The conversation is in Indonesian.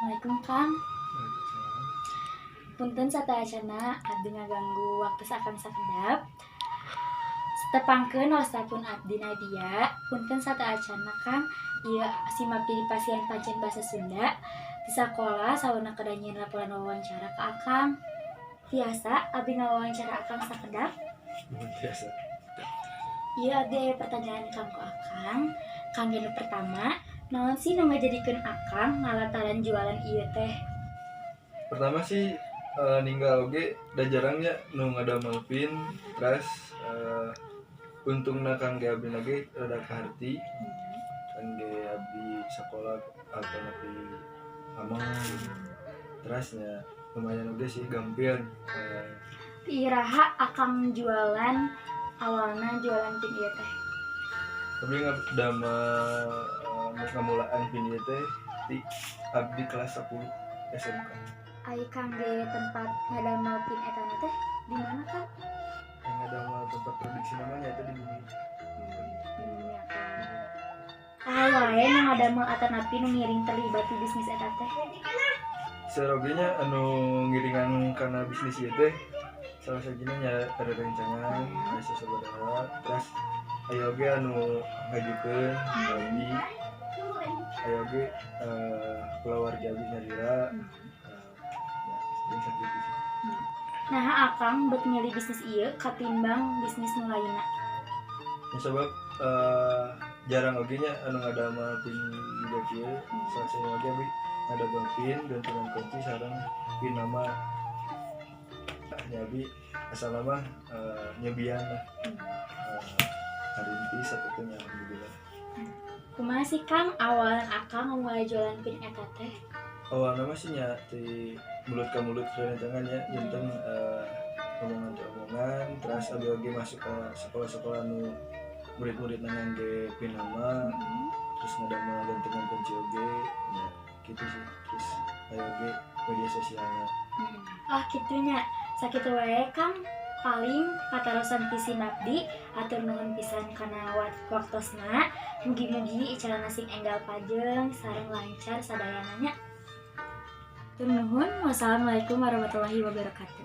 Assalamualaikum Kang. Punten satayacana abdi ngaganggu waktu sakam sakedap. Tepangkeun wasapun abdi Nadia. Punten satayacana Kang ieu simak jadi pasien pancen basa Sunda di sakola sauna kedanyeun laporan wawancara ka Akang. Tiasa abdi ngawawancara Akang sakedap. Biasa. Ieu abdi aya pertanyaan Kang ku Akang. Kang nu pertama, naon sih nu ngajadikeun Akang ngalataran jualan ieu teh? Pertama sih ninggal oge da jarangnya nu ngadamelkeun terus untungna kang ge abdi nage rada kaharti kan ge abdi sakola atau nepi amang terusnya lumayan oge sih gampian Iraha Akang jualan awalna jualan pin ieu teh. abdi ngamulaan pin ieu teh di abdi kelas 10 SMK. Ai Kang ge tempat ngadamel pin eta teh di mana Kang? Yang ngadamel tempat produksi namanya itu di bumi. Di dunia Kang. Wae nu ngadamel atanapi nu ngiring terlibat di bisnis eta teh. Serogenya anu ngiringan karena bisnis ieu teh salah sajina nya ada rencangan asa sabaraha terus aya oge anu ngajukeun abdi aya oge keluarga abdi nyarira ya sakitu sih. Nah, Akang bet milih bisnis ieu katimbang bisnis nu lainna. Ya sebab jarang oge nya anu ngadamel pin juga kieu salah satu oge abdi ngadamel pin gantungan kunci sareng pin nama nyabi asal nama nyebian lah harintis satunya alhamdulillah. Kumaha sih Kang awalan Akang mulai jualan pin eta teh? Awalnya masih nya di mulut ke mulut rencangan ya tentang omongan ke omongan terus abi masuk ke sekolah-sekolah nu murid-murid nangan ge pin nama terus ngadamel gantungan kunci oge ya gitu sih terus aya oge media sosialnya. Kitunya sakitu wae Kang paling katarosan ti si Mabdi atur nuhun pisan kana waktosna mugi-mugi icara sing enggal pajeng sareng lancar sadayananya. Tur nuhun. Wassalamualaikum warahmatullahi wabarakatuh.